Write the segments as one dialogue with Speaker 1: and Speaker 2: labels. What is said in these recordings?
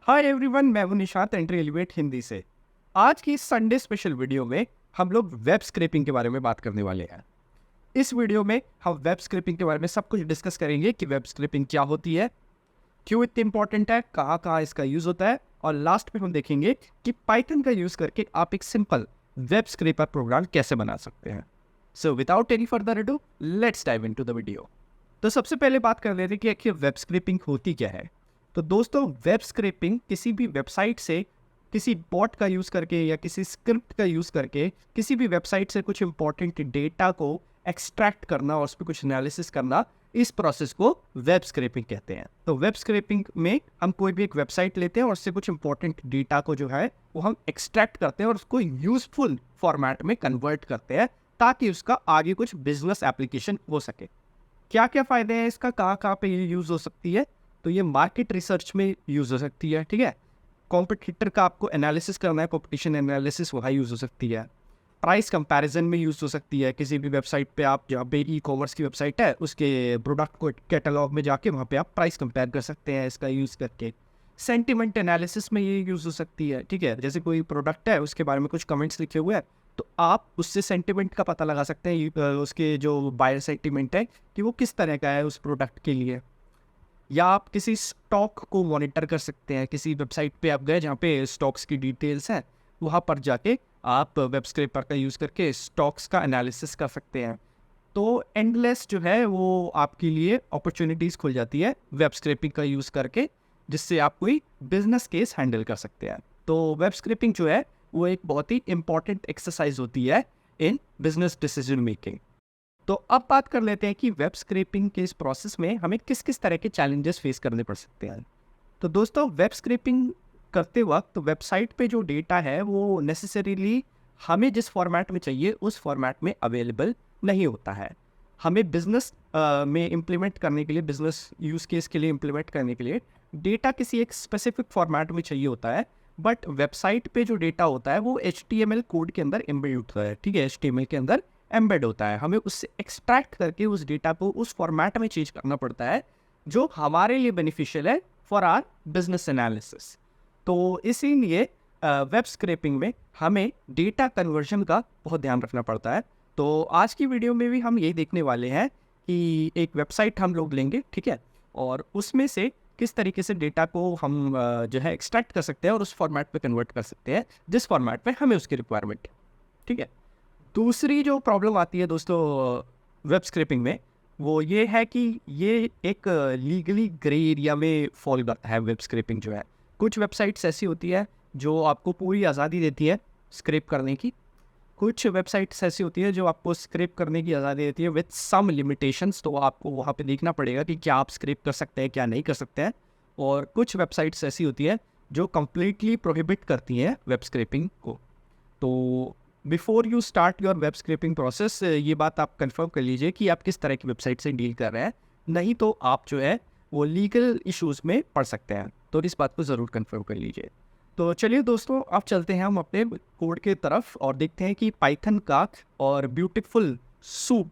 Speaker 1: Hi everyone, मैं हूं Nishant entry elevate Hindi से। आज की इस संडे स्पेशल वीडियो में हम लोग वेब स्क्रैपिंग के बारे में बात करने वाले हैं। इस वीडियो में हम वेब स्क्रैपिंग के बारे में सब कुछ डिस्कस करेंगे कि वेब स्क्रैपिंग क्या होती है, क्यों इतनी इंपॉर्टेंट है, कहाँ कहाँ इसका यूज़ होता है, और लास्ट में हम देखेंगे कि पाइथन का यूज़ करके आप एक सिंपल वेब स्क्रैपर प्रोग्राम कैसे बना सकते हैं। So without any further ado, let's dive into the video. तो सबसे पहले बात कर लेते हैं कि आखिर वेब स्क्रैपिंग होती क्या है। तो दोस्तों, वेब स्क्रैपिंग किसी भी वेबसाइट से किसी बॉट का यूज़ करके या किसी स्क्रिप्ट का यूज़ करके किसी भी वेबसाइट से कुछ इंपॉर्टेंट डेटा को एक्सट्रैक्ट करना और उस पर कुछ एनालिसिस करना, इस प्रोसेस को वेब स्क्रैपिंग कहते हैं। तो वेब स्क्रैपिंग में हम कोई भी एक वेबसाइट लेते हैं और उससे कुछ इंपॉर्टेंट डेटा को जो है वो हम एक्सट्रैक्ट करते हैं और उसको यूजफुल फॉर्मेट में कन्वर्ट करते हैं ताकि उसका आगे कुछ बिजनेस एप्लीकेशन हो सके। क्या क्या फ़ायदे हैं इसका, कहाँ कहाँ पे ये यूज़ हो सकती है। तो ये मार्केट रिसर्च में यूज़ हो सकती है, ठीक है। कॉम्पिटिटर का आपको एनालिसिस करना है, कॉम्पिटिशन एनालिसिस, वहाँ यूज़ हो सकती है। प्राइस कंपैरिजन में यूज़ हो सकती है। किसी भी वेबसाइट पे आप, जहाँ पे ई कॉमर्स की वेबसाइट है, उसके प्रोडक्ट को कैटलॉग में जाके वहाँ पे आप प्राइस कंपेयर कर सकते हैं इसका यूज़ करके। सेंटिमेंट एनालिसिस में ये यूज़ हो सकती है, ठीक है। जैसे कोई प्रोडक्ट है, उसके बारे में कुछ कमेंट्स लिखे हुए हैं, तो आप उससे सेंटिमेंट का पता लगा सकते हैं, उसके जो बायर सेंटिमेंट है कि वो किस तरह का है उस प्रोडक्ट के लिए। या आप किसी स्टॉक को मॉनिटर कर सकते हैं। किसी वेबसाइट पे आप गए जहाँ पे स्टॉक्स की डिटेल्स हैं, वहाँ पर जाके आप वेब स्क्रैपर का यूज़ करके स्टॉक्स का एनालिसिस कर सकते हैं। तो एंडलेस जो है वो आपके लिए अपॉर्चुनिटीज़ खुल जाती है वेब स्क्रैपिंग का यूज़ करके, जिससे आप कोई बिजनेस केस हैंडल कर सकते हैं। तो वेब स्क्रैपिंग जो है वो एक बहुत ही इंपॉर्टेंट एक्सरसाइज होती है इन बिजनेस डिसीजन मेकिंग। तो अब बात कर लेते हैं कि वेब स्क्रैपिंग के इस प्रोसेस में हमें किस किस तरह के चैलेंजेस फेस करने पड़ सकते हैं। तो दोस्तों, वेब स्क्रैपिंग करते वक्त वेबसाइट पे जो डेटा है वो नेसेसरीली हमें जिस फॉर्मेट में चाहिए उस फॉर्मेट में अवेलेबल नहीं होता है। हमें बिजनेस में इम्प्लीमेंट करने के लिए, बिजनेस यूज़ केस के लिए इम्प्लीमेंट करने के लिए डेटा किसी एक स्पेसिफिक फॉर्मेट में चाहिए होता है। बट वेबसाइट पे जो डेटा होता है वो HTML कोड के अंदर एम्बेड होता है, ठीक है। HTML के अंदर एम्बेड होता है। हमें उससे एक्सट्रैक्ट करके उस डेटा को उस फॉर्मेट में चेंज करना पड़ता है जो हमारे लिए बेनिफिशियल है फॉर आर बिजनेस एनालिसिस। तो इसीलिए वेब स्क्रैपिंग में हमें डेटा कन्वर्जन का बहुत ध्यान रखना पड़ता है। तो आज की वीडियो में भी हम यही देखने वाले हैं कि एक वेबसाइट हम लोग लेंगे, ठीक है, और उसमें से किस तरीके से डेटा को हम जो है एक्सट्रैक्ट कर सकते हैं और उस फॉर्मेट पे कन्वर्ट कर सकते हैं जिस फॉर्मेट में हमें उसकी रिक्वायरमेंट है, ठीक है। दूसरी जो प्रॉब्लम आती है दोस्तों वेब स्क्रैपिंग में, वो ये है कि ये एक लीगली ग्रे एरिया में फॉल करता है। वेब स्क्रैपिंग जो है, कुछ वेबसाइट्स ऐसी होती है जो आपको पूरी आज़ादी देती है स्क्रैप करने की। कुछ वेबसाइट्स ऐसी होती है जो आपको स्क्रैप करने की आज़ादी देती है विद सम लिमिटेशंस। तो आपको वहाँ पे देखना पड़ेगा कि क्या आप स्क्रैप कर सकते हैं, क्या नहीं कर सकते हैं। और कुछ वेबसाइट्स ऐसी होती है जो कम्प्लीटली प्रोहिबिट करती हैं वेब स्क्रैपिंग को। तो before you start your web scrapping process, ये बात आप कंफर्म कर लीजिए कि आप किस तरह की वेबसाइट से डील कर रहे हैं, नहीं तो आप जो है वो लीगल इश्यूज़ में पड़ सकते हैं। तो इस बात को ज़रूर कंफर्म कर लीजिए। तो चलिए दोस्तों, अब चलते हैं हम अपने कोड के तरफ और देखते हैं कि पाइथन का और ब्यूटीफुल सूप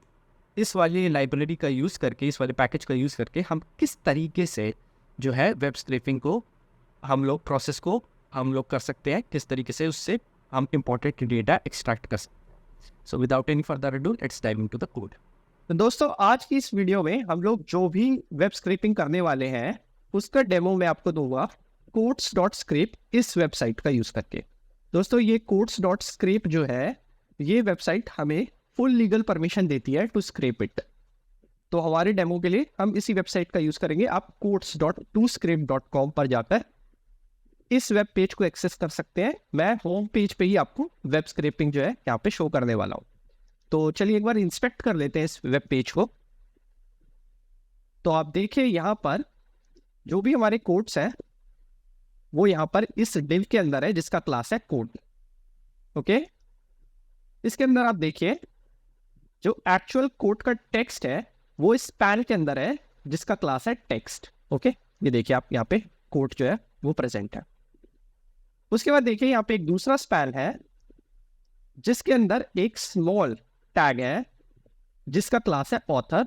Speaker 1: इस वाली लाइब्रेरी का यूज़ करके, इस वाले पैकेज का यूज़ करके हम किस तरीके से जो है वेब स्क्रैपिंग को हम लोग प्रोसेस को हम लोग कर सकते हैं, किस तरीके से उससे हम इंपॉर्टेंट डेटा एक्सट्रैक्ट कर सकते हैं। So without any further ado, let's dive into the code. तो दोस्तों, आज की इस वीडियो में हम लोग जो भी वेब स्क्रैपिंग करने वाले हैं उसका डेमो मैं आपको दूंगा codes.scrape इस वेबसाइट का यूज करके। दोस्तों, ये codes.scrape जो है, ये वेबसाइट हमें फुल लीगल परमिशन देती है टू स्क्रैप इट। तो हमारे डेमो के लिए हम इसी वेबसाइट का यूज करेंगे। आप codes.toscrape.com पर जाकर इस वेब पेज को एक्सेस कर सकते हैं। मैं होम पेज पे ही आपको वेब स्क्रैपिंग जो है यहाँ पे शो करने वाला हूँ। तो चलिए एक बार इंस्पेक्ट कर लेते हैं इस वेब पेज को। तो आप देखिए यहाँ पर जो भी हमारे कोड्स हैं वो यहाँ पर इस डिव के अंदर है जिसका क्लास है कोड। ओके, इसके अंदर आप देखिए जो एक्चुअल कोड का टेक्स्ट है वो इस पैन के अंदर है जिसका क्लास है टेक्स्ट। ओके, ये देखिए आप यहाँ पे कोड जो है वो प्रेजेंट है। उसके बाद देखिए यहाँ पे एक दूसरा स्पैन है जिसके अंदर एक स्मॉल टैग है जिसका क्लास है ऑथर,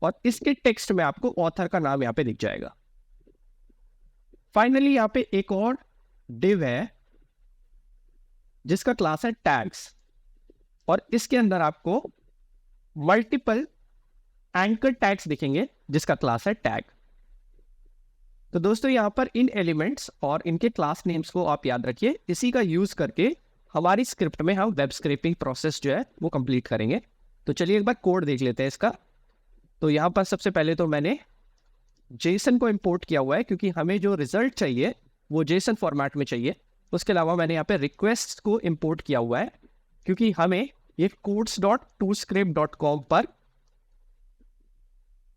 Speaker 1: और इसके टेक्स्ट में आपको ऑथर का नाम यहाँ पे दिख जाएगा। फाइनली यहाँ पे एक और div है जिसका क्लास है टैग्स, और इसके अंदर आपको मल्टीपल एंकर टैग्स दिखेंगे जिसका क्लास है टैग। तो दोस्तों यहाँ पर इन एलिमेंट्स और इनके क्लास नेम्स को आप याद रखिए, इसी का यूज करके हमारी स्क्रिप्ट में हम वेब स्क्रैपिंग प्रोसेस जो है वो कंप्लीट करेंगे। तो चलिए एक बार कोड देख लेते हैं इसका। तो यहाँ पर सबसे पहले तो मैंने जेसन को इंपोर्ट किया हुआ है क्योंकि हमें जो रिजल्ट चाहिए वो जेसन फॉर्मेट में चाहिए। उसके अलावा मैंने यहाँ पे रिक्वेस्ट को इंपोर्ट किया हुआ है क्योंकि हमें ये codes.toscript.com पर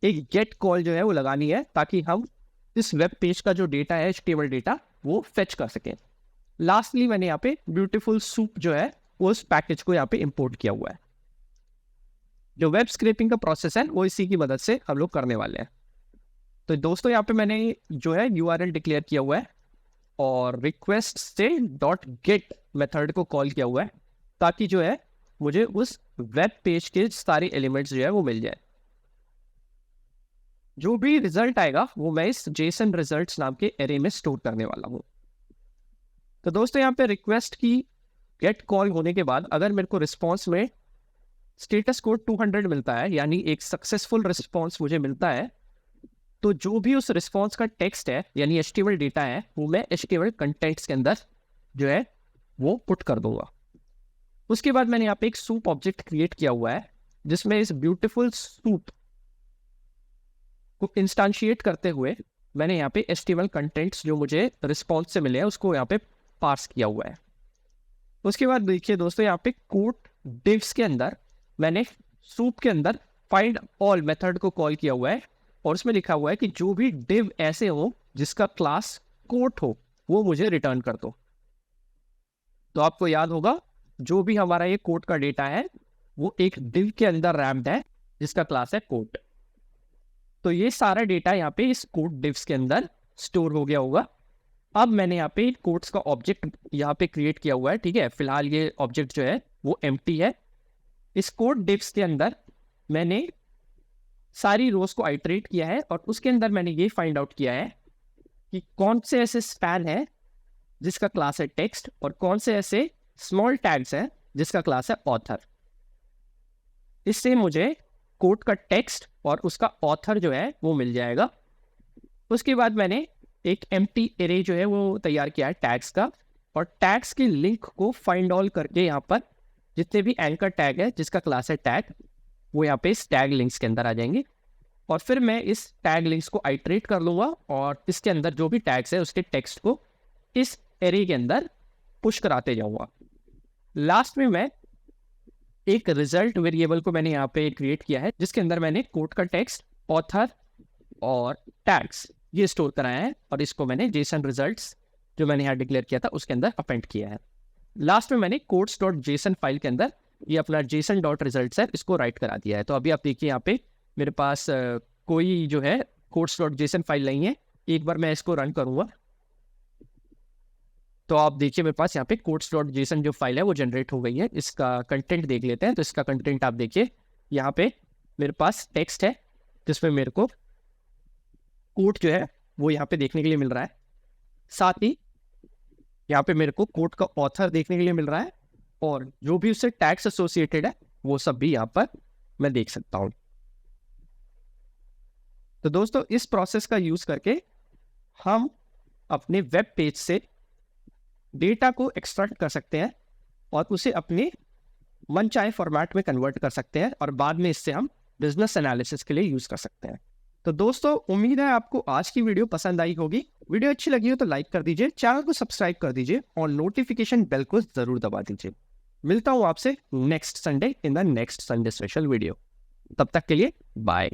Speaker 1: एक गेट कॉल जो है वो लगानी है ताकि हम इस वेब पेज का जो डेटा है HTML डेटा वो फेच कर सकें। लास्टली मैंने यहाँ पे ब्यूटीफुल सूप जो है वो उस पैकेज को यहाँ पे इंपोर्ट किया हुआ है। जो वेब स्क्रैपिंग का प्रोसेस है वो इसी की मदद से हम लोग करने वाले हैं। तो दोस्तों यहाँ पे मैंने जो है URL डिक्लेयर किया हुआ है और रिक्वेस्ट से .get मेथड को कॉल किया हुआ है ताकि जो है मुझे उस वेब पेज के सारे एलिमेंट्स जो है वो मिल जाए। जो भी रिजल्ट आएगा वो मैं इस जेसन रिजल्ट्स नाम के एरे में स्टोर करने वाला हूँ। तो दोस्तों यहाँ पे रिक्वेस्ट की गेट कॉल होने के बाद अगर मेरे को रिस्पॉन्स में स्टेटस कोड 200 मिलता है, यानी एक सक्सेसफुल रिस्पॉन्स मुझे मिलता है, तो जो भी उस रिस्पॉन्स का टेक्स्ट है यानी HTML डेटा है वो मैं HTML कंटेंट्स के अंदर जो है वो पुट कर दूंगा। उसके बाद मैंने यहाँ पे एक सूप ऑब्जेक्ट क्रिएट किया हुआ है जिसमें इस ब्यूटीफुल सूप को इंस्टांशिएट करते हुए मैंने यहाँ पे HTML कंटेंट्स जो मुझे रिस्पॉन्स से मिले हैं उसको यहाँ पे पार्स किया हुआ है। उसके बाद देखिए दोस्तों यहाँ पे कोड डिव्स के अंदर मैंने सूप के अंदर फाइंड ऑल मेथड को कॉल किया हुआ है और उसमें लिखा हुआ है कि जो भी डिव ऐसे हो जिसका क्लास कोट हो वो मुझे रिटर्न कर दो। तो आपको याद होगा जो भी हमारा ये कोट का डेटा है वो एक डिव के अंदर रैम्ड है जिसका क्लास है कोट। तो ये सारा डेटा यहाँ पे इस कोट डिव्स के अंदर स्टोर हो गया होगा। अब मैंने यहाँ पे कोट्स का ऑब्जेक्ट यहाँ पे क्रिएट किया हुआ है, ठीक है। फिलहाल ये ऑब्जेक्ट जो है वो एम्प्टी है। इस कोट डिव्स के अंदर मैंने सारी रोज को आइटरेट किया है और उसके अंदर मैंने ये फाइंड आउट किया है कि कौन से ऐसे स्पैन है जिसका क्लास है टेक्स्ट और कौन से ऐसे स्मॉल टैग्स है जिसका क्लास है ऑथर। इससे मुझे कोड का टेक्स्ट और उसका ऑथर जो है वो मिल जाएगा। उसके बाद मैंने एक एम्प्टी एरे जो है वो तैयार किया है टैग्स का, और टैग्स के लिंक को फाइंड ऑल करके यहाँ पर जितने भी एंकर टैग है जिसका क्लास है टैग वो यहाँ पे इस टैग लिंक्स के अंदर आ जाएंगे। और फिर मैं इस टैग लिंक्स को आइटरेट कर लूंगा और इसके अंदर जो भी टैग्स है उसके टेक्स्ट को इस एरे के अंदर पुश कराते जाऊंगा। लास्ट में मैं एक रिजल्ट वेरिएबल को मैंने यहाँ पे क्रिएट किया है जिसके अंदर मैंने कोड का टेक्स्ट, ऑथर और टैग्स ये स्टोर कराया है और इसको मैंने जेसन रिजल्ट्स जो मैंने यहाँ डिक्लेयर किया था उसके अंदर अपेंड किया है। लास्ट में मैंने codes.json फाइल के अंदर ये अपना json.results है इसको राइट करा दिया है। तो अभी आप देखिए यहाँ पे मेरे पास कोई जो है codes.json फाइल नहीं है। एक बार मैं इसको रन करूंगा तो आप देखिए मेरे पास यहाँ पे codes.json जो फाइल है वो जनरेट हो गई है। इसका कंटेंट देख लेते हैं। तो इसका कंटेंट आप देखिए यहाँ पे मेरे पास टेक्स्ट है जिसमें मेरे को कोड जो है वो यहाँ पे देखने के लिए मिल रहा है। साथ ही यहाँ पे मेरे को कोड का ऑथर देखने के लिए मिल रहा है और जो भी उससे टैग्स एसोसिएटेड है वो सब भी यहाँ पर मैं देख सकता हूँ। तो दोस्तों इस प्रोसेस का यूज करके हम अपने वेब पेज से डेटा को एक्सट्रैक्ट कर सकते हैं और उसे अपने मनचाहे फॉर्मेट में कन्वर्ट कर सकते हैं और बाद में इससे हम बिजनेस एनालिसिस के लिए यूज कर सकते हैं। तो दोस्तों उम्मीद है आपको आज की वीडियो पसंद आई होगी। वीडियो अच्छी लगी हो तो लाइक कर दीजिए, चैनल को सब्सक्राइब कर दीजिए और नोटिफिकेशन बेल को जरूर दबा दीजिए। मिलता हूं आपसे next Sunday in the next Sunday special video. तब तक के लिए बाय।